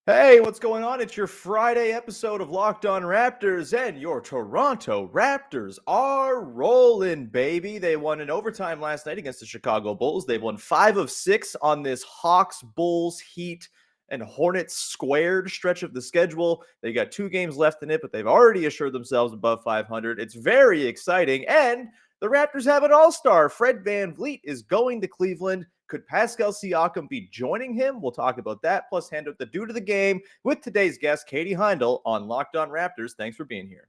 Hey, what's going on? It's your Friday episode of Locked On Raptors, and your Toronto Raptors are rolling, baby. They won in overtime last night against the Chicago Bulls. They've won 5 of 6 on this Hawks, Bulls, Heat, and Hornets squared stretch of the schedule. They got 2 games left in it, but they've already assured themselves above 500. It's very exciting, and the Raptors have an all-star. Fred VanVleet is going to Cleveland. Could Pascal Siakam be joining him? We'll talk about that, plus hand out the due to the game with today's guest, Katie Heindl, on Locked On Raptors. Thanks for being here.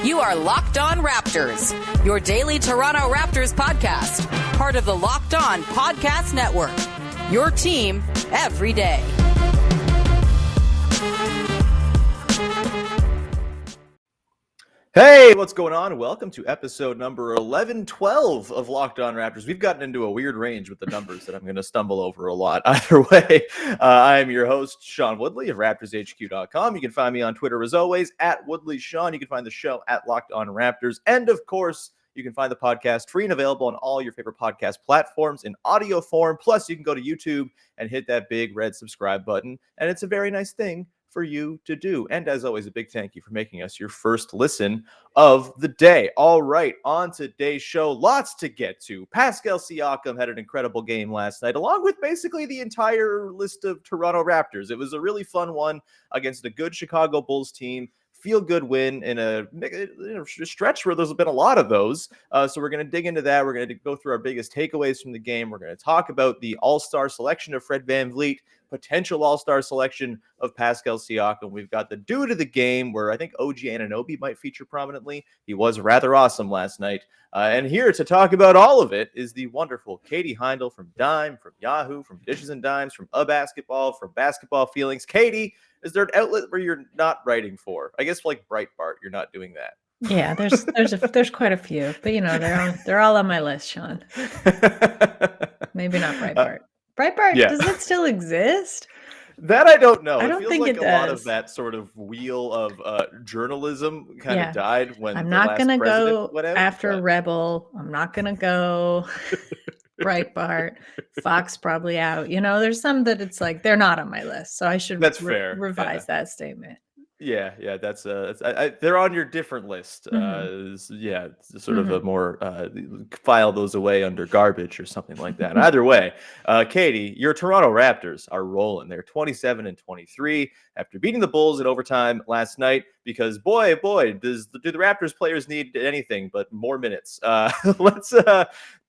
You are Locked On Raptors, your daily Toronto Raptors podcast, part of the Locked On Podcast Network, your team every day. Hey, what's going on? Welcome to episode number 1112 of Locked On Raptors. We've gotten into a weird range with the numbers that I'm going to stumble over a lot. Either way, I am your host, Sean Woodley of RaptorsHQ.com. You can find me on Twitter, as always, at WoodleySean. You can find the show at Locked On Raptors. And, of course, you can find the podcast free and available on all your favorite podcast platforms in audio form. Plus, you can go to YouTube and hit that big red subscribe button. And it's a very nice thing for you to do. And as always, a big thank you for making us your first listen of the day. All right, on today's show, lots to get to. Pascal Siakam had an incredible game last night, along with basically the entire list of Toronto Raptors. It was a really fun one against a good Chicago Bulls team. Feel-good win in a stretch where there's been a lot of those. So we're going to dig into that. We're going to go through our biggest takeaways from the game. We're going to talk about the all-star selection of Fred VanVleet, potential all-star selection of Pascal Siakam. We've got the due to the game where I think OG Anunoby might feature prominently. He was rather awesome last night. And here to talk about all of it is the wonderful Katie Heindl from Dime, from Yahoo, from Dishes and Dimes, from Basketball, from Basketball Feelings. Katie, is there an outlet where you're not writing for? I guess like Breitbart, you're not doing that. Yeah, there's quite a few, but they're all on my list, Sean. Maybe not Breitbart. Breitbart, yeah. Does it still exist? That I don't know. I don't feels think like it a lot does. of that sort of wheel of journalism kind of died when I'm the not last gonna president go went out, after but Rebel. I'm not gonna go Breitbart. Fox probably out. There's some that it's like they're not on my list, so I should fair. revise that statement. Yeah, that's they're on your different list. It's sort of a more file those away under garbage or something like that. Either way, Katie, your Toronto Raptors are rolling. They're 27-23 after beating the Bulls in overtime last night. Because boy, do the Raptors players need anything but more minutes. Let's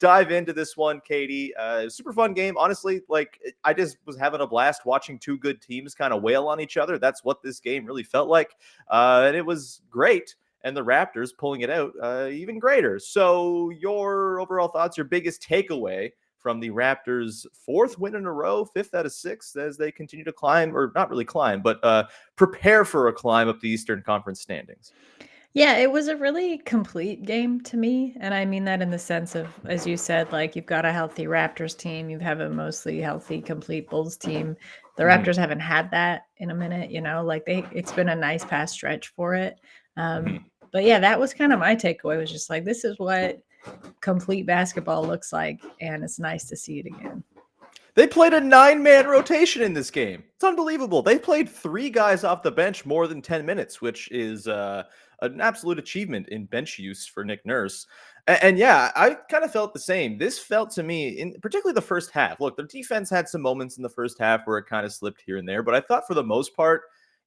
dive into this one, Katie. Super fun game, honestly. Like I just was having a blast watching two good teams kind of wail on each other. That's what this game really felt like, and it was great. And the Raptors pulling it out even greater. So your overall thoughts, your biggest takeaway from the Raptors' fourth win in a row, 5th out of 6, as they continue to climb, or not really climb, but prepare for a climb up the Eastern Conference standings. Yeah, it was a really complete game to me. And I mean that in the sense of, as you said, like you've got a healthy Raptors team, you have a mostly healthy, complete Bulls team. The Raptors haven't had that in a minute, it's been a nice past stretch for it. But yeah, that was kind of my takeaway, was just like, this is what complete basketball looks like. And it's nice to see it again. They played a 9-man rotation in this game. It's unbelievable. They played 3 guys off the bench more than 10 minutes, which is an absolute achievement in bench use for Nick Nurse. And yeah, I kind of felt the same. This felt to me, in particularly the first half. Look, the defense had some moments in the first half where it kind of slipped here and there, but I thought for the most part,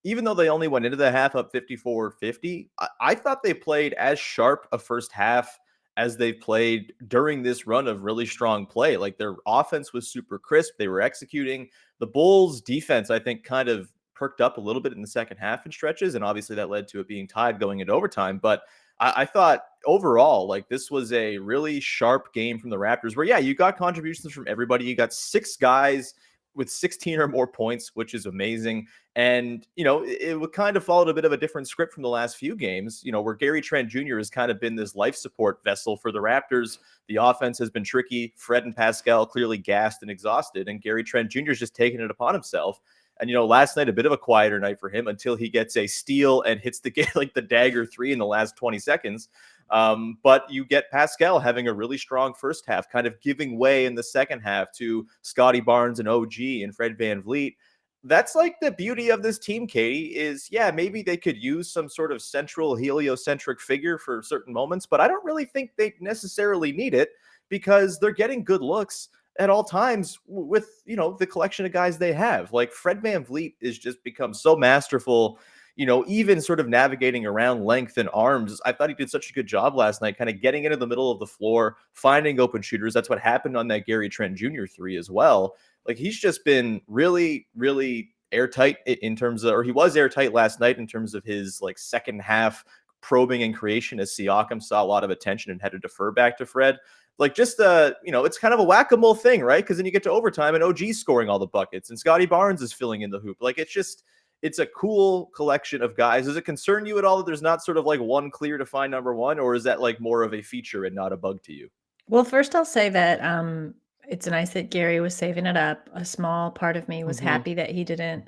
even though they only went into the half up 54-50, I thought they played as sharp a first half as they've played during this run of really strong play. Like their offense was super crisp. They were executing. The Bulls defense, I think, kind of perked up a little bit in the second half in stretches. And obviously that led to it being tied going into overtime. But I thought overall, like this was a really sharp game from the Raptors where, yeah, you got contributions from everybody. You got 6 guys with 16 or more points, which is amazing. And, it would kind of followed a bit of a different script from the last few games, where Gary Trent Jr. has kind of been this life support vessel for the Raptors. The offense has been tricky. Fred and Pascal clearly gassed and exhausted, and Gary Trent Jr. is just taking it upon himself. And, last night, a bit of a quieter night for him until he gets a steal and hits the dagger 3 in the last 20 seconds. But you get Pascal having a really strong first half, kind of giving way in the second half to Scottie Barnes and OG and Fred VanVleet. That's like the beauty of this team, Katie, is maybe they could use some sort of central heliocentric figure for certain moments, but I don't really think they necessarily need it because they're getting good looks at all times with, the collection of guys they have. Like Fred VanVleet has just become so masterful, even sort of navigating around length and arms. I thought he did such a good job last night, kind of getting into the middle of the floor, finding open shooters. That's what happened on that Gary Trent Jr. 3 as well. Like he's just been really, really airtight in terms of, or he was airtight last night in terms of his like second half probing and creation as Siakam saw a lot of attention and had to defer back to Fred. Like just it's kind of a whack-a-mole thing, right? Because then you get to overtime and OG's scoring all the buckets and Scottie Barnes is filling in the hoop. Like it's a cool collection of guys. Does it concern you at all that there's not sort of like one clear defined number one, or is that like more of a feature and not a bug to you? Well, first I'll say that it's nice that Gary was saving it up. A small part of me was happy that he didn't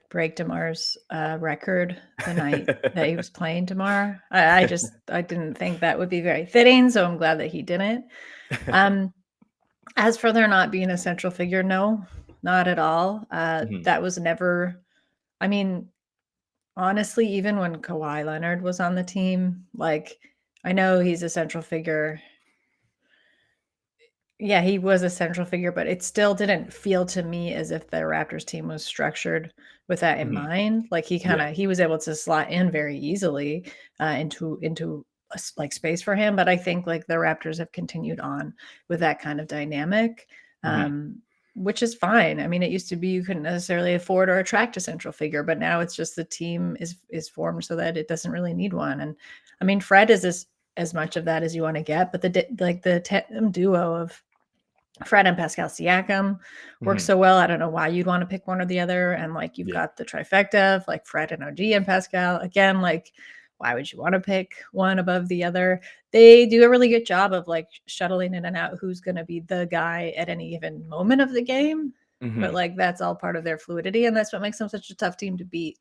break DeMar's record the night that he was playing DeMar. I didn't think that would be very fitting, so I'm glad that he didn't. As for there not being a central figure, no, not at all. That was never, I mean, honestly, even when Kawhi Leonard was on the team, like I know he's a central figure. Yeah, he was a central figure, but it still didn't feel to me as if the Raptors team was structured with that in mind. Like he was able to slot in very easily into like space for him. But I think like the Raptors have continued on with that kind of dynamic, which is fine. I mean, it used to be you couldn't necessarily afford or attract a central figure, but now it's just the team is formed so that it doesn't really need one. And I mean, Fred is as much of that as you want to get, but the tandem duo of Fred and Pascal Siakam works so well. I don't know why you'd want to pick one or the other. And like you've got the trifecta of like Fred and OG and Pascal. Again, like why would you want to pick one above the other? They do a really good job of like shuttling in and out who's going to be the guy at any given moment of the game. But like that's all part of their fluidity, and that's what makes them such a tough team to beat.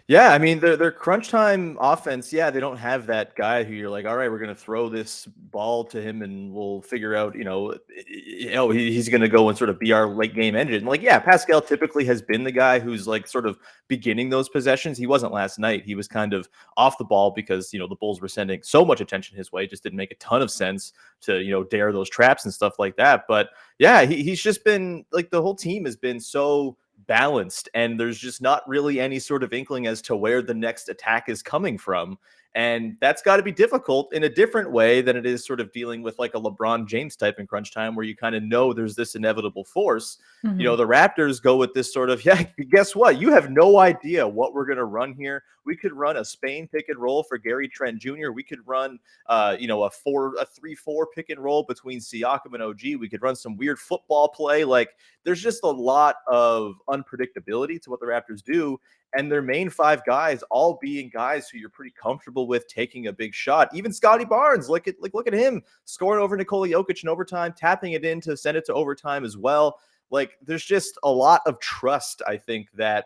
Yeah, I mean, their crunch time offense, they don't have that guy who you're like, all right, we're going to throw this ball to him and we'll figure out, he's going to go and sort of be our late game engine. Like, Pascal typically has been the guy who's like sort of beginning those possessions. He wasn't last night. He was kind of off the ball because, the Bulls were sending so much attention his way. It just didn't make a ton of sense to, dare those traps and stuff like that. But he's just been like the whole team has been so balanced, and there's just not really any sort of inkling as to where the next attack is coming from. And that's got to be difficult in a different way than it is sort of dealing with like a LeBron James type in crunch time where you kind of know there's this inevitable force. The Raptors go with this sort of, guess what? You have no idea what we're going to run here. We could run a Spain pick and roll for Gary Trent Jr. We could run, a 3-4 pick and roll between Siakam and OG. We could run some weird football play. Like there's just a lot of unpredictability to what the Raptors do. And their main five guys all being guys who you're pretty comfortable with taking a big shot. Even Scottie Barnes, look at him scoring over Nikola Jokic in overtime, tapping it in to send it to overtime as well. Like there's just a lot of trust, I think, that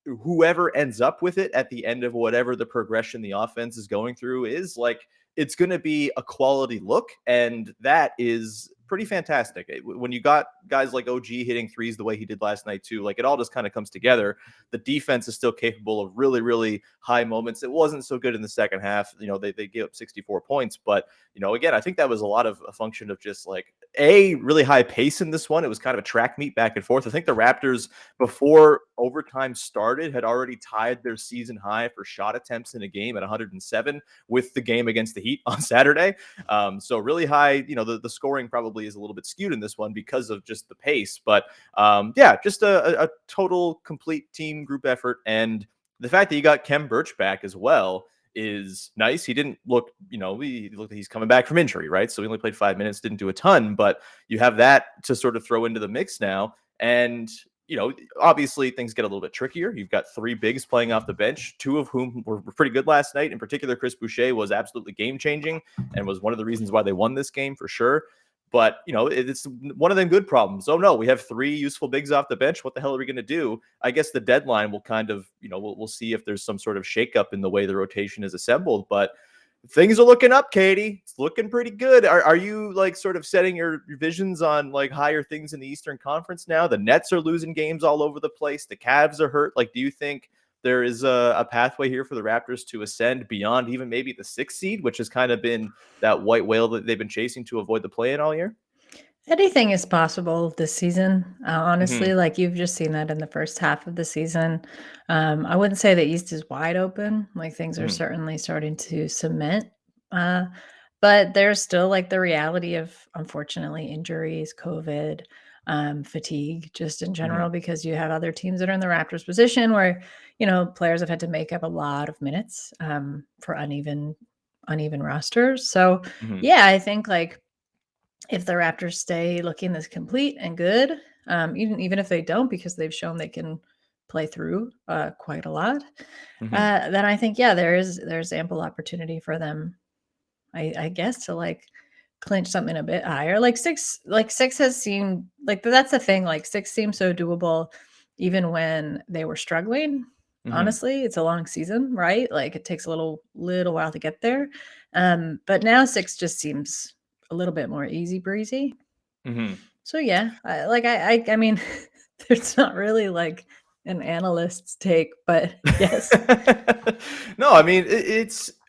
whoever ends up with it at the end of whatever the progression the offense is going through is like, it's going to be a quality look. And that is pretty fantastic. When you got guys like OG hitting threes the way he did last night too, like it all just kind of comes together. The defense is still capable of really, really high moments. It wasn't so good in the second half. They gave up 64 points, but again, I think that was a lot of a function of just like a really high pace in this one. It was kind of a track meet back and forth. I think the Raptors before overtime started had already tied their season high for shot attempts in a game at 107 with the game against the Heat on Saturday. So really high, the scoring probably is a little bit skewed in this one because of just the pace, but just a total complete team group effort. And the fact that you got Khem Birch back as well is nice. He didn't look, he's coming back from injury, right? So he only played 5 minutes, didn't do a ton, but you have that to sort of throw into the mix now. And obviously things get a little bit trickier. You've got three bigs playing off the bench, two of whom were pretty good last night. In particular, Chris Boucher was absolutely game-changing and was one of the reasons why they won this game for sure. But, it's one of them good problems. Oh, no, we have three useful bigs off the bench. What the hell are we going to do? I guess the deadline will kind of, we'll see if there's some sort of shakeup in the way the rotation is assembled. But Things are looking up, Katie. It's looking pretty good. Are you like sort of setting your visions on like higher things in the Eastern Conference now? The Nets are losing games all over the place. The Cavs are hurt. Like, do you think there is a pathway here for the Raptors to ascend beyond even maybe the 6th seed, which has kind of been that white whale that they've been chasing to avoid the play-in all year? Anything is possible this season. Mm-hmm. Honestly, like you've just seen that in the first half of the season. I wouldn't say the East is wide open. Like things are Mm-hmm. certainly starting to cement. Uh, but there's still like the reality of unfortunately injuries, COVID, fatigue, just in Mm-hmm. general, because you have other teams that are in the Raptors position where, players have had to make up a lot of minutes for uneven rosters. So Mm-hmm. yeah, I think like if the Raptors stay looking this complete and good, even if they don't, because they've shown they can play through quite a lot, Mm-hmm. then I think yeah, there's ample opportunity for them. I guess to like clinch something a bit higher. Like six has seemed like that's the thing. Like six seems so doable, even when they were struggling. Mm-hmm. Honestly, it's a long season, right? Like it takes a little while to get there. But now six just seems a little bit more easy breezy. Mm-hmm. So yeah, I mean, there's not really like an analyst's take, but yes. No, I mean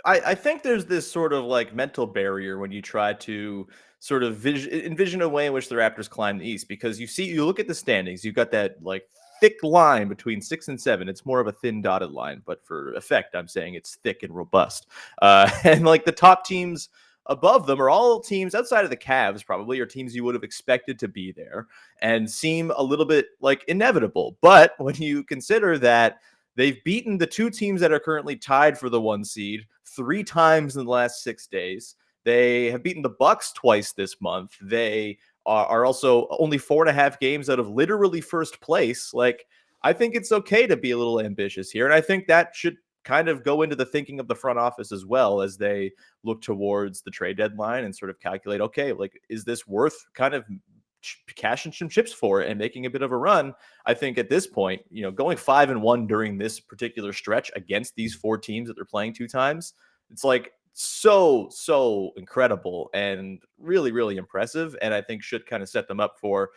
I think there's this sort of like mental barrier when you try to sort of envision a way in which the Raptors climb the East, because you look at the standings, you've got that like thick line between 6 and 7. It's more of a thin dotted line, but for effect, I'm saying it's thick and robust. And like the top teams above them are all teams outside of the Cavs, probably, are teams you would have expected to be there and seem a little bit like inevitable. But when you consider that they've beaten the 2 teams that are currently tied for the 1 seed 3 times in the last 6 days. They have beaten the Bucks twice this month. They are also only 4.5 games out of literally first place. Like, I think it's okay to be a little ambitious here. And I think that should kind of go into the thinking of the front office as well, as they look towards the trade deadline and sort of calculate, okay, like, is this worth kind of cashing some chips for it and making a bit of a run? I think at this point, going 5-1 during this particular stretch against these 4 teams that they're playing 2 times, it's like so incredible and really, really impressive. And I think should kind of set them up for,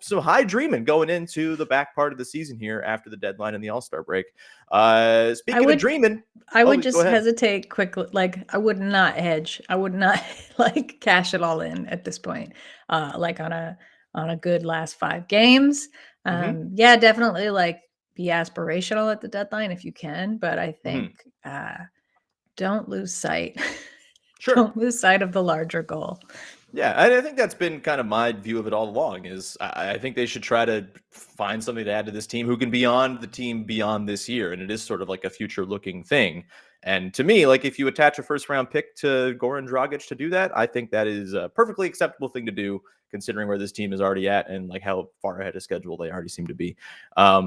some high dreaming going into the back part of the season here after the deadline and the All-Star break. I Speaking of would dreaming, I would go just ahead. hesitate quickly. Like I would not hedge. I would not like cash it all in at this point. Like on a good last 5 games. Hmm. Yeah, definitely like be aspirational at the deadline if you can, but I Hmm. think don't lose sight. Sure. Don't lose sight of the larger goal. Yeah, I think that's been kind of my view of it all along. Is I think they should try to find something to add to this team who can beyond the team beyond this year, and it is sort of like a future-looking thing. And to me, like if you attach a first-round pick to Goran Dragic to do that, I think that is a perfectly acceptable thing to do, considering where this team is already at and like how far ahead of schedule they already seem to be. I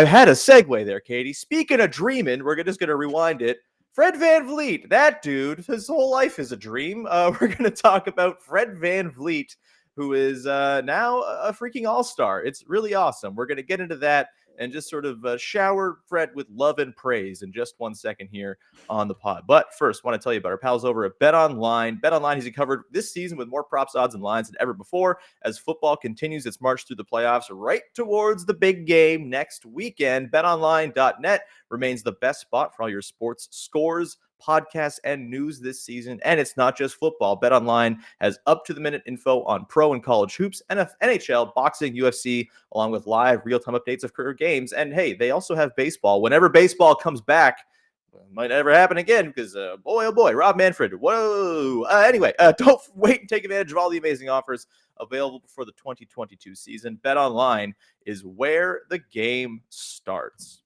had a segue there, Katie. Speaking of dreaming, we're just going to rewind it. Fred VanVleet, that dude, his whole life is a dream. We're going to talk about Fred VanVleet, who is now a freaking all-star. It's really awesome. We're going to get into that and just sort of shower Fred with love and praise in just 1 second here on the pod. But first, I want to tell you about our pals over at BetOnline. BetOnline has you covered this season with more props, odds, and lines than ever before as football continues its march through the playoffs right towards the big game next weekend. BetOnline.net remains the best spot for all your sports scores, podcasts, and news this season. And it's not just football. BetOnline has up-to-the-minute info on pro and college hoops, NHL, boxing, UFC, along with live real-time updates of career games. And hey, they also have baseball. Whenever baseball comes back, might never happen again because, boy, oh boy, Rob Manfred. Whoa. Anyway, don't wait and take advantage of all the amazing offers available for the 2022 season. BetOnline is where the game starts.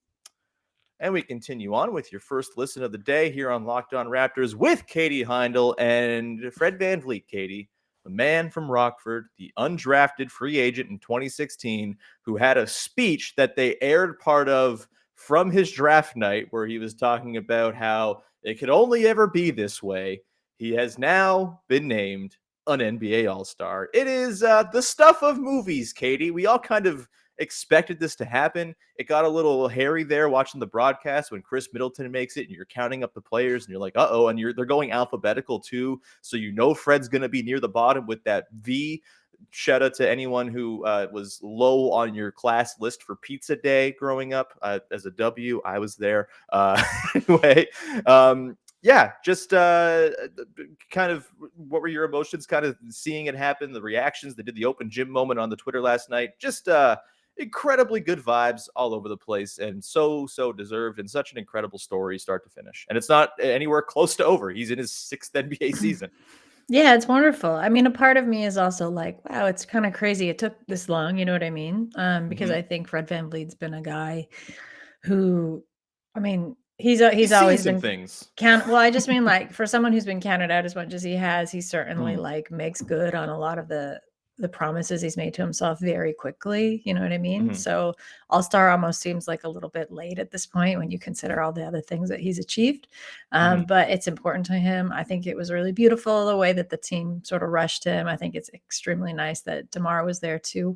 And we continue on with your first listen of the day here on Locked On Raptors with Katie Heindl and Fred VanVleet. Katie, the man from Rockford, the undrafted free agent in 2016, who had a speech that they aired part of from his draft night where he was talking about how it could only ever be this way. He has now been named an NBA All-Star. It is the stuff of movies, Katie. We all kind of expected this to happen. It got a little hairy there watching the broadcast when Chris Middleton makes it and you're counting up the players and you're like, uh-oh, and they're going alphabetical too. So Fred's going to be near the bottom with that V. Shout out to anyone who was low on your class list for pizza day growing up as a W. I was there. Anyway, yeah, just kind of what were your emotions kind of seeing it happen, the reactions? They did the open gym moment on the Twitter last night. Just incredibly good vibes all over the place and so deserved and such an incredible story start to finish. And it's not anywhere close to over. He's in his 6th NBA season. Yeah, it's wonderful. I mean, a part of me is also like, wow, it's kind of crazy it took this long, you know what I mean? Because I think Fred VanVleet's been a guy who, I mean, he's always been things. Well, I just mean like for someone who's been counted out as much as he has, he certainly like makes good on a lot of the promises he's made to himself very quickly. You know what I mean? So All-Star almost seems like a little bit late at this point when you consider all the other things that he's achieved. But it's important to him. I think it was really beautiful the way that the team sort of rushed him. I think it's extremely nice that DeMar was there too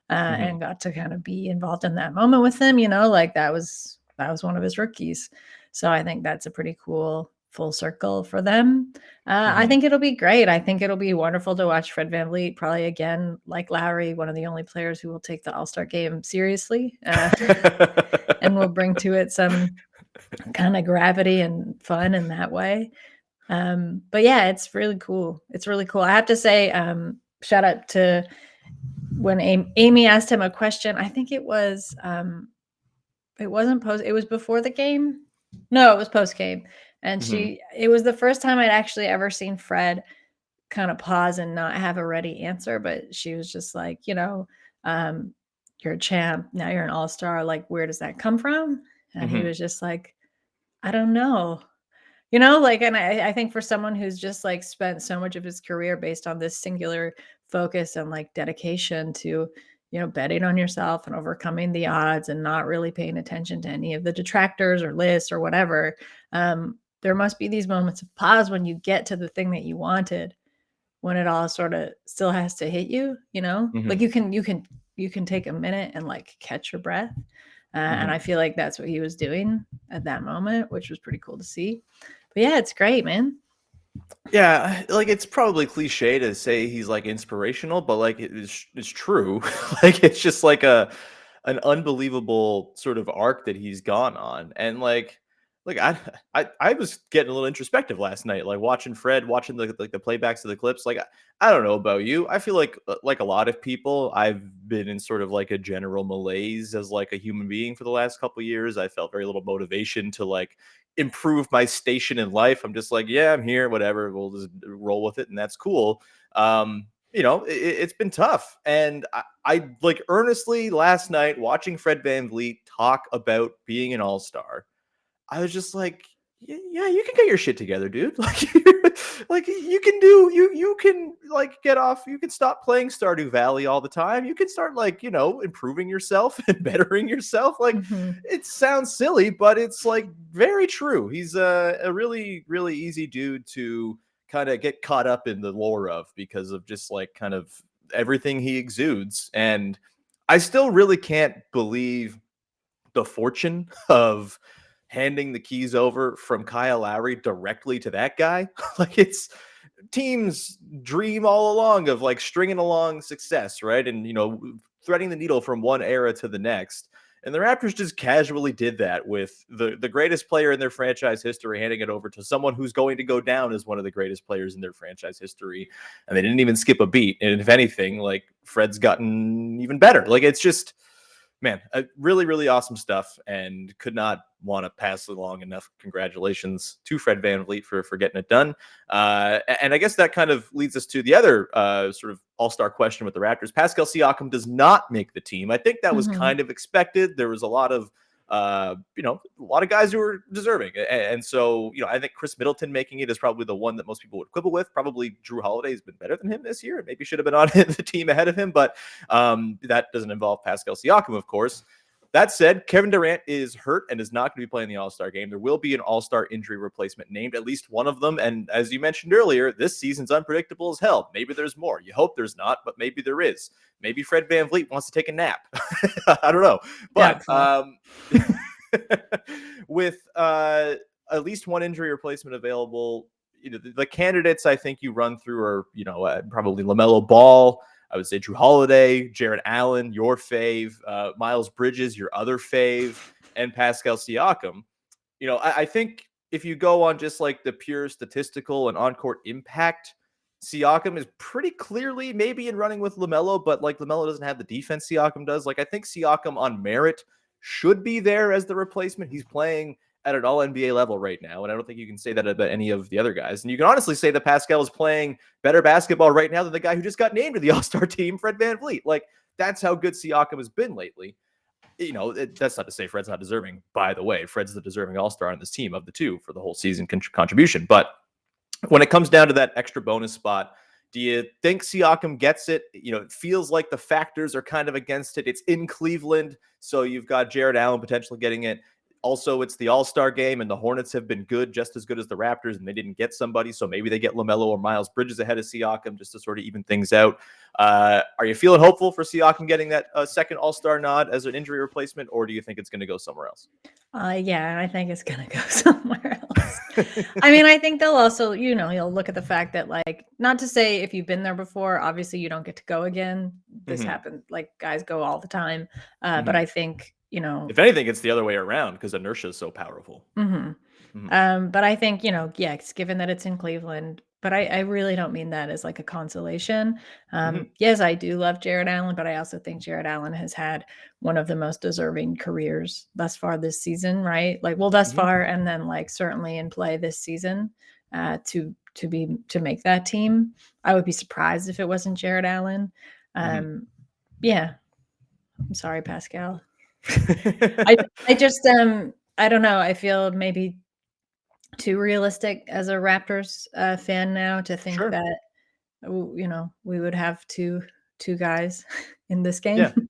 and got to kind of be involved in that moment with him. Like that was one of his rookies. So I think that's a pretty cool full circle for them. I think it'll be great. I think it'll be wonderful to watch Fred VanVleet, probably again, like Lowry, one of the only players who will take the All-Star game seriously and will bring to it some kind of gravity and fun in that way. But yeah, it's really cool. It's really cool. I have to say, shout out to when Amy asked him a question. I think it was, it wasn't post, it was before the game. No, it was post game. And it was the first time I'd actually ever seen Fred kind of pause and not have a ready answer. But she was just like, you're a champ. Now you're an all-star. Like, where does that come from? And he was just like, I don't know. And I think for someone who's just like spent so much of his career based on this singular focus and like dedication to, betting on yourself and overcoming the odds and not really paying attention to any of the detractors or lists or whatever. There must be these moments of pause when you get to the thing that you wanted, when it all sort of still has to hit you, like you can take a minute and like catch your breath. And I feel like that's what he was doing at that moment, which was pretty cool to see. But yeah, it's great, man. Yeah, like it's probably cliche to say he's like inspirational, but like it's true. Like it's just like an unbelievable sort of arc that he's gone on. And like I was getting a little introspective last night, like watching Fred, watching the playbacks of the clips. Like I don't know about you, I feel like a lot of people, I've been in sort of like a general malaise as like a human being for the last couple of years. I felt very little motivation to like improve my station in life. I'm just like, yeah, I'm here, whatever. We'll just roll with it, and that's cool. It's been tough, and I like earnestly last night watching Fred VanVleet talk about being an all-star. I was just like, yeah, you can get your shit together, dude. Like, you can like get off. You can stop playing Stardew Valley all the time. You can start like, improving yourself and bettering yourself. Like, it sounds silly, but it's like very true. He's a really, really easy dude to kind of get caught up in the lore of because of just like kind of everything he exudes. And I still really can't believe the fortune of handing the keys over from Kyle Lowry directly to that guy. Like it's teams dream all along of like stringing along success, right? And, threading the needle from one era to the next. And the Raptors just casually did that with the greatest player in their franchise history, handing it over to someone who's going to go down as one of the greatest players in their franchise history. And they didn't even skip a beat. And if anything, like Fred's gotten even better. Like it's just, man, really, really awesome stuff, and could not want to pass along enough congratulations to Fred VanVleet for getting it done. And I guess that kind of leads us to the other sort of all-star question with the Raptors. Pascal Siakam does not make the team. I think that was kind of expected. There was a lot of guys who were deserving. And so, I think Chris Middleton making it is probably the one that most people would quibble with. Probably Drew Holiday has been better than him this year. Maybe should have been on the team ahead of him, but that doesn't involve Pascal Siakam, of course. That said, Kevin Durant is hurt and is not going to be playing the All-Star game. There will be an All-Star injury replacement named, at least one of them. And as you mentioned earlier, this season's unpredictable as hell. Maybe there's more. You hope there's not, but maybe there is. Maybe Fred VanVleet wants to take a nap. I don't know. But with at least one injury replacement available, the candidates I think you run through are, probably LaMelo Ball. I would say Drew Holiday, Jarrett Allen, your fave, Miles Bridges, your other fave, and Pascal Siakam. I think if you go on just like the pure statistical and on-court impact, Siakam is pretty clearly maybe in running with LaMelo, but like LaMelo doesn't have the defense Siakam does. Like I think Siakam on merit should be there as the replacement. He's playing at an all-NBA level right now, and I don't think you can say that about any of the other guys. And you can honestly say that Pascal is playing better basketball right now than the guy who just got named to the All-Star team, Fred VanVleet. Like, that's how good Siakam has been lately. That's not to say Fred's not deserving, by the way. Fred's the deserving All-Star on this team of the two for the whole season contribution. But when it comes down to that extra bonus spot, do you think Siakam gets it? It feels like the factors are kind of against it. It's in Cleveland, so you've got Jarrett Allen potentially getting it. Also, it's the All-Star game, and the Hornets have been good, just as good as the Raptors, and they didn't get somebody, so maybe they get LaMelo or Miles Bridges ahead of Siakam just to sort of even things out. Are you feeling hopeful for Siakam getting that second All-Star nod as an injury replacement, or do you think it's going to go somewhere else? Yeah, I think it's going to go somewhere else. I mean, I think they'll also, you'll look at the fact that, like, not to say if you've been there before, obviously you don't get to go again. This happened, like, guys go all the time. But I think, if anything, it's the other way around because inertia is so powerful. But I think, it's given that it's in Cleveland, but I really don't mean that as like a consolation. Yes, I do love Jarrett Allen, but I also think Jarrett Allen has had one of the most deserving careers thus far this season, right? Like, well, thus far, and then like certainly in play this season to make that team. I would be surprised if it wasn't Jarrett Allen. Yeah. I'm sorry, Pascal. I just I don't know. I feel maybe too realistic as a Raptors fan now to think that we would have two guys in this game.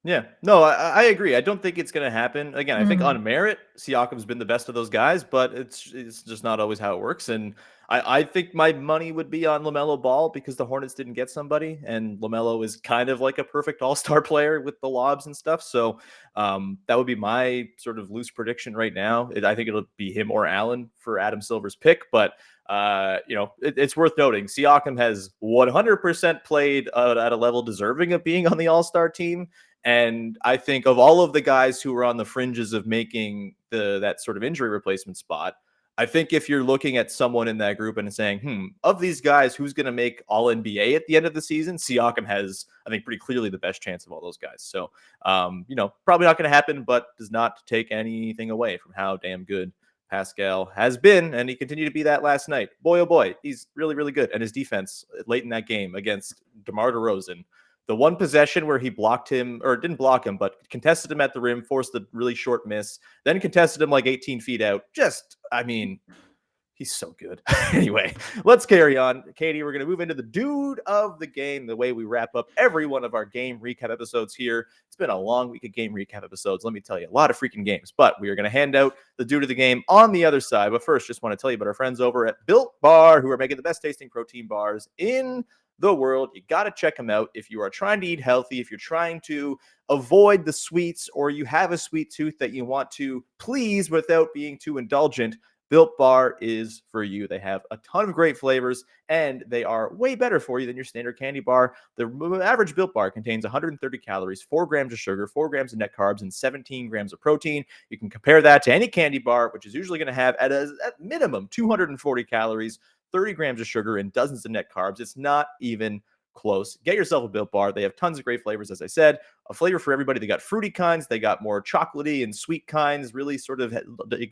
Yeah. No, I agree. I don't think it's going to happen. Again, I think on merit, Siakam's been the best of those guys, but it's just not always how it works. And I think my money would be on LaMelo Ball because the Hornets didn't get somebody, and LaMelo is kind of like a perfect all-star player with the lobs and stuff. So that would be my sort of loose prediction right now. I think it'll be him or Allen for Adam Silver's pick, but it's worth noting Siakam has 100% played at a level deserving of being on the all-star team. And I think of all of the guys who were on the fringes of making that sort of injury replacement spot, I think if you're looking at someone in that group and saying, of these guys, who's going to make all NBA at the end of the season, Siakam has, I think, pretty clearly the best chance of all those guys. So, probably not going to happen, but does not take anything away from how damn good Pascal has been, and he continued to be that last night. Boy, oh boy, he's really, really good. And his defense late in that game against DeMar DeRozan, the one possession where he blocked him, or didn't block him, but contested him at the rim, forced a really short miss, then contested him like 18 feet out. He's so good. Anyway, let's carry on. Katie, we're going to move into the dude of the game, the way we wrap up every one of our game recap episodes here. It's been a long week of game recap episodes. Let me tell you, a lot of freaking games, but we are going to hand out the dude of the game on the other side. But first, just want to tell you about our friends over at Built Bar, who are making the best tasting protein bars in the world. You got to check them out if you are trying to eat healthy, if you're trying to avoid the sweets, or you have a sweet tooth that you want to please without being too indulgent. Built Bar is for you. They have a ton of great flavors, and they are way better for you than your standard candy bar. The average Built Bar contains 130 calories, 4 grams of sugar, 4 grams of net carbs, and 17 grams of protein. You can compare that to any candy bar, which is usually going to have at minimum 240 calories, 30 grams of sugar, and dozens of net carbs. It's not even close. Get yourself a Built Bar. They have tons of great flavors, as I said, a flavor for everybody. They got fruity kinds, they got more chocolatey and sweet kinds, really sort of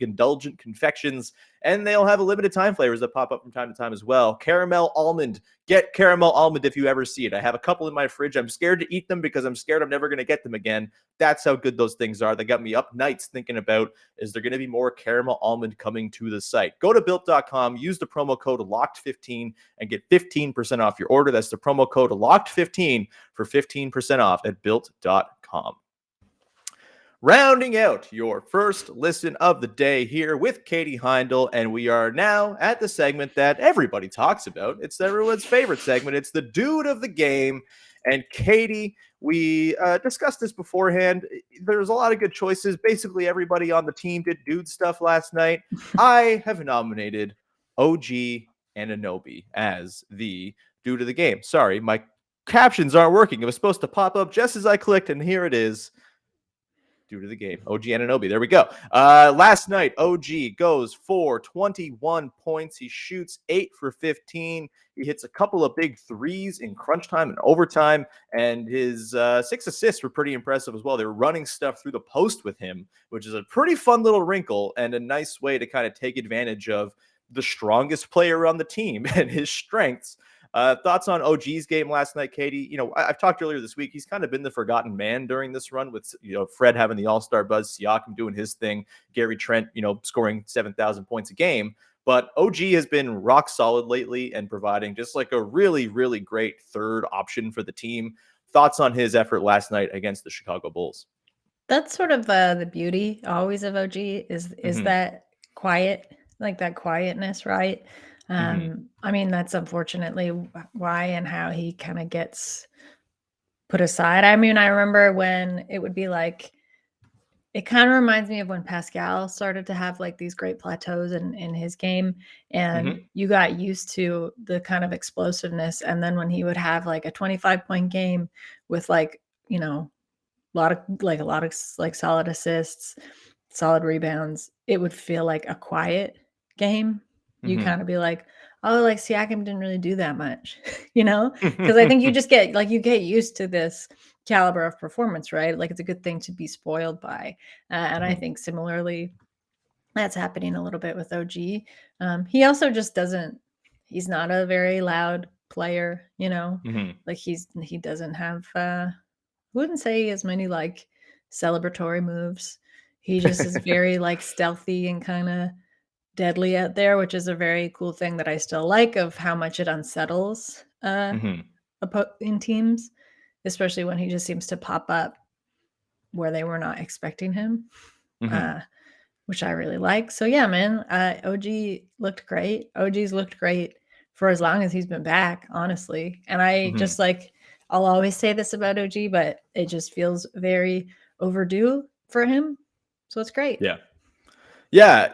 indulgent confections, and they'll have a limited time flavors that pop up from time to time as well. Caramel almond. Get caramel almond if you ever see it. I have a couple in my fridge. I'm scared to eat them because I'm scared I'm never going to get them again. That's how good those things are. They got me up nights thinking about, is there going to be more caramel almond coming to the site? Go to Built.com, use the promo code LOCKED15 and get 15% off your order. That's the promo code LOCKED15 for 15% off at Built.com. rounding out your first listen of the day here with Katie Heindl, and we are now at the segment that everybody talks about. It's everyone's favorite segment. It's the dude of the game. And Katie, we discussed this beforehand. There's a lot of good choices. Basically, everybody on the team did dude stuff last night. I have nominated OG Anunoby as the dude of the game. Sorry, my captions aren't working. It was supposed to pop up just as I clicked, and here it is. Due to the game. OG Anunoby. There we go. Last night, OG goes for 21 points. He shoots 8 for 15. He hits a couple of big threes in crunch time and overtime, and his 6 assists were pretty impressive as well. They were running stuff through the post with him, which is a pretty fun little wrinkle and a nice way to kind of take advantage of the strongest player on the team and his strengths. Thoughts on OG's game last night, Katie? You know, I've talked earlier this week. He's kind of been the forgotten man during this run with, Fred having the all-star buzz, Siakam doing his thing, Gary Trent, scoring 7,000 points a game. But OG has been rock solid lately and providing just like a really, really great third option for the team. Thoughts on his effort last night against the Chicago Bulls? That's sort of the beauty always of OG is that quiet, like that quietness, right? I mean, that's unfortunately why and how he kind of gets put aside. I mean, I remember when it would be like, it kind of reminds me of when Pascal started to have like these great plateaus in his game, and you got used to the kind of explosiveness. And then when he would have like a 25-point game with like, a lot of solid assists, solid rebounds, it would feel like a quiet game. You kind of be like, oh, like Siakam didn't really do that much, because I think you just get you get used to this caliber of performance, right? Like it's a good thing to be spoiled by. And I think similarly, that's happening a little bit with OG. He also just he's not a very loud player, like he doesn't have, I wouldn't say as many like celebratory moves. He just is very like stealthy and kind of deadly out there, which is a very cool thing that I still like of how much it unsettles in teams, especially when he just seems to pop up where they were not expecting him, which I really like. So yeah, man, OG looked great. OG's looked great for as long as he's been back, honestly. And I just I'll always say this about OG, but it just feels very overdue for him. So it's great. Yeah. Yeah,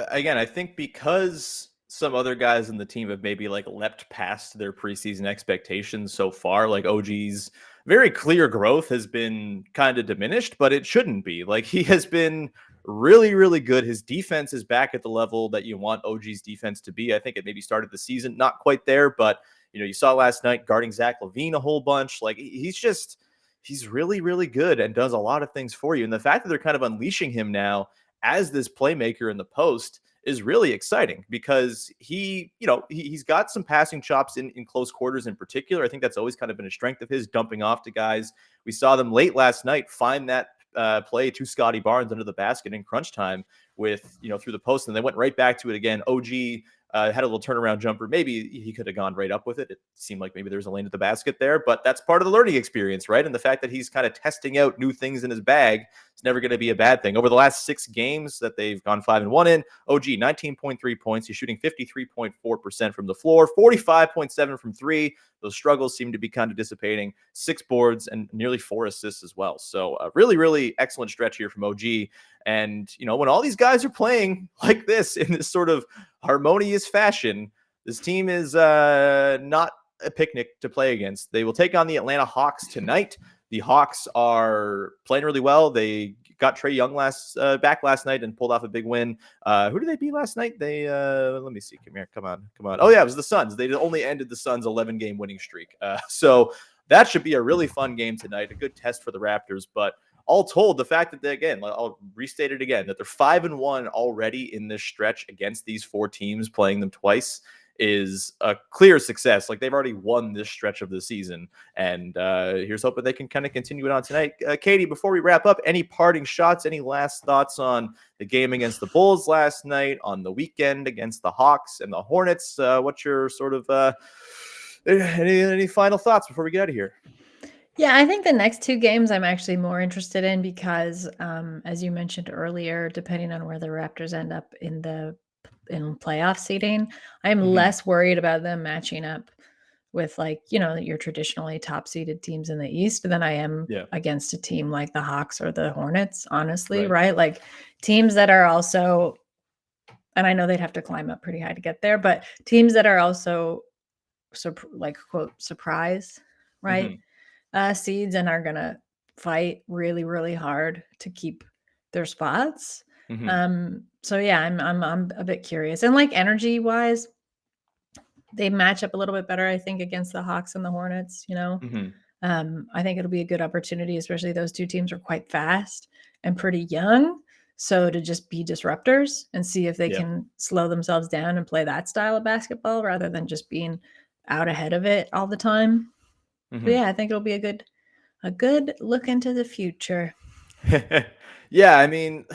again, I think because some other guys in the team have maybe like leapt past their preseason expectations so far, like OG's very clear growth has been kind of diminished, but it shouldn't be. Like he has been really, really good. His defense is back at the level that you want OG's defense to be. I think it maybe started the season not quite there, but you saw last night guarding Zach LaVine a whole bunch. Like he's really, really good and does a lot of things for you. And the fact that they're kind of unleashing him now as this playmaker in the post is really exciting because he's got some passing chops in close quarters in particular. I think that's always kind of been a strength of his, dumping off to guys. We saw them late last night find that play to Scottie Barnes under the basket in crunch time with, through the post, and they went right back to it again. OG had a little turnaround jumper. Maybe he could have gone right up with it. It seemed like maybe there was a lane at the basket there, but that's part of the learning experience, right? And the fact that he's kind of testing out new things in his bag is never going to be a bad thing. Over the last 6 games that they've gone 5-1 in, OG 19.3 points. He's shooting 53.4% from the floor, 45.7 from 3. Those struggles seem to be kind of dissipating. 6 boards and nearly 4 assists as well. So a really, really excellent stretch here from OG. And, when all these guys are playing like this in this sort of harmonious fashion, this team is not a picnic to play against. They will take on the Atlanta Hawks tonight. The Hawks are playing really well. They got Trae Young back last night and pulled off a big win. Who did they beat last night? They let me see. Come on. Oh yeah, it was the Suns. They only ended the Suns' 11-game winning streak. So that should be a really fun game tonight. A good test for the Raptors. But all told, the fact that I'll restate it again, that they're 5-1 already in this stretch against these 4 teams, playing them twice, is a clear success. Like they've already won this stretch of the season, and here's hoping they can kind of continue it on tonight. Katie, before we wrap up, any parting shots, any last thoughts on the game against the Bulls last night, on the weekend against the Hawks and the Hornets? What's your sort of any final thoughts before we get out of here? Yeah, I think the next two games I'm actually more interested in because, as you mentioned earlier, depending on where the Raptors end up in playoff seeding, I'm Mhm. less worried about them matching up with your traditionally top seeded teams in the East than I am Yeah. against a team like the Hawks or the Hornets, honestly, Right. right? Like teams that are also, and I know they'd have to climb up pretty high to get there, but teams that are also quote surprise, right? Mhm. Seeds and are gonna fight really, really hard to keep their spots. Mhm. So yeah, I'm a bit curious. And like energy wise, they match up a little bit better, I think, against the Hawks and the Hornets, Mhm. I think it'll be a good opportunity, especially those two teams are quite fast and pretty young. So to just be disruptors and see if they Yeah. can slow themselves down and play that style of basketball rather than just being out ahead of it all the time. So Mhm. yeah, I think it'll be a good look into the future. Yeah, I mean,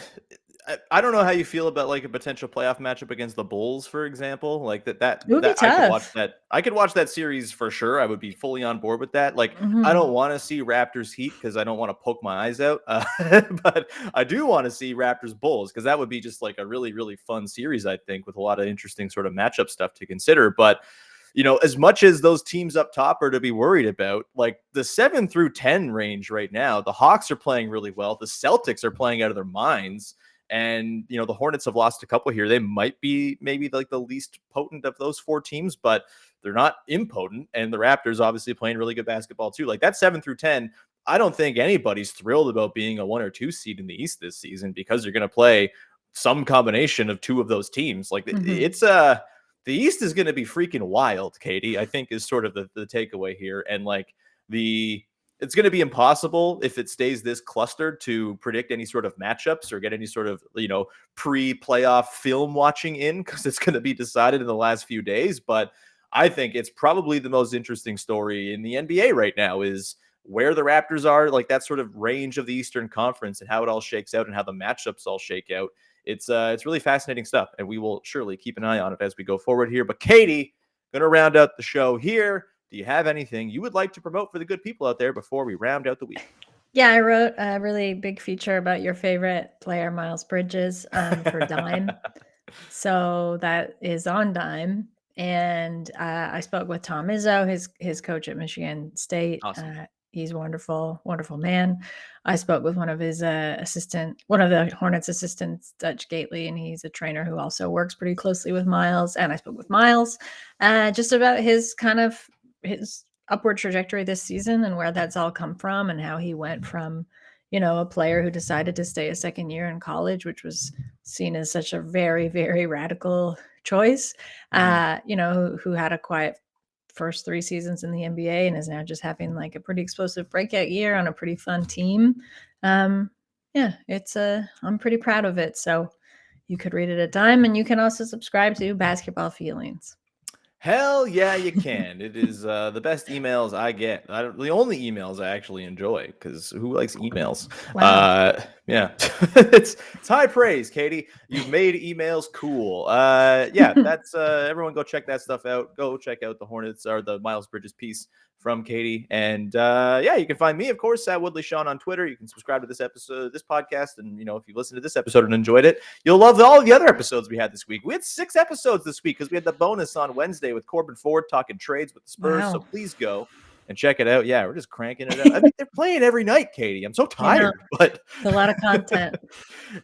I don't know how you feel about like a potential playoff matchup against the Bulls, for example. Like It would be that I could watch tough. that. I could watch that series for sure. I would be fully on board with that. Like, I Mhm. don't want to see Raptors Heat because I don't want to poke my eyes out. But I do want to see Raptors Bulls because that would be just like a really, really fun series, I think, with a lot of interesting sort of matchup stuff to consider. But as much as those teams up top are to be worried about, like the 7 through 10 range right now, the Hawks are playing really well. The Celtics are playing out of their minds. And, the Hornets have lost a couple here. They might be maybe like the least potent of those four teams, but they're not impotent. And the Raptors obviously playing really good basketball too. Like that 7 through 10, I don't think anybody's thrilled about being a 1 or 2 seed in the East this season because you're going to play some combination of two of those teams. Like Mhm. the East is going to be freaking wild, Katie, I think is sort of the takeaway here. And like it's going to be impossible if it stays this clustered to predict any sort of matchups or get any sort of, pre-playoff film watching in because it's going to be decided in the last few days. But I think it's probably the most interesting story in the NBA right now is where the Raptors are, like that sort of range of the Eastern Conference and how it all shakes out and how the matchups all shake out. It's really fascinating stuff, and we will surely keep an eye on it as we go forward here. But Katie, gonna round out the show here. Do you have anything you would like to promote for the good people out there before we round out the week? Yeah, I wrote a really big feature about your favorite player, Miles Bridges, for Dime. So that is on Dime. And I spoke with Tom Izzo, his coach at Michigan State. Awesome. He's a wonderful, wonderful man. I spoke with one of his one of the Hornets assistants, Dutch Gately, and he's a trainer who also works pretty closely with Miles. And I spoke with Miles just about his upward trajectory this season and where that's all come from and how he went from, a player who decided to stay a second year in college, which was seen as such a very, very radical choice, Mhm. who had a quiet first 3 seasons in the NBA and is now just having like a pretty explosive breakout year on a pretty fun team. Yeah, I'm pretty proud of it. So you could read it at Dime, and you can also subscribe to Basketball Feelings. Hell yeah, you can. It is the best emails I get. The only emails I actually enjoy because who likes emails? Wow. Yeah, it's high praise, Katie. You've made emails cool. Yeah, that's everyone go check that stuff out. Go check out the Hornets or the Miles Bridges piece from Katie. And yeah, you can find me, of course, at Woodley Sean on Twitter. You can subscribe to this episode, this podcast, and if you listened to this episode and enjoyed it, you'll love all the other episodes we had this week. We had 6 episodes this week because we had the bonus on Wednesday with Corbin Ford talking trades with the Spurs. So Wow. please go and check it out. Yeah, we're just cranking it out. I mean, they're playing every night, Katie. I'm so I know. tired, but It's a lot of content.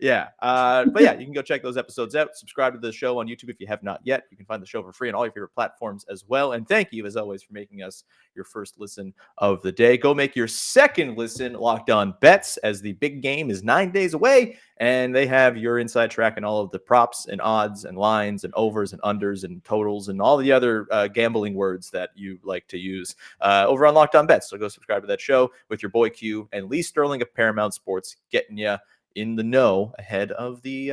yeah. But yeah, you can go check those episodes out. Subscribe to the show on YouTube if you have not yet. You can find the show for free on all your favorite platforms as well. And thank you, as always, for making us your first listen of the day. Go make your second listen Locked On Bets, as the big game is 9 days away, and they have your inside track and all of the props and odds and lines and overs and unders and totals and all the other gambling words that you like to use over on Locked On Bets. So go subscribe to that show with your boy Q and Lee Sterling of Paramount Sports, getting you in the know ahead of the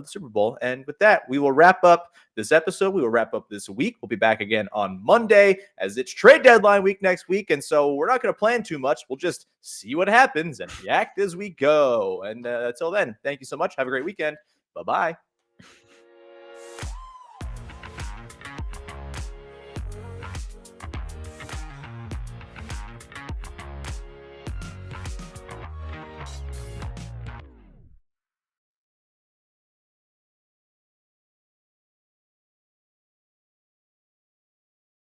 Super Bowl. And with that, we will wrap up this episode. We will wrap up this week. We'll be back again on Monday as it's trade deadline week next week. And so we're not going to plan too much. We'll just see what happens and react as we go. And until then, thank you so much. Have a great weekend. Bye-bye.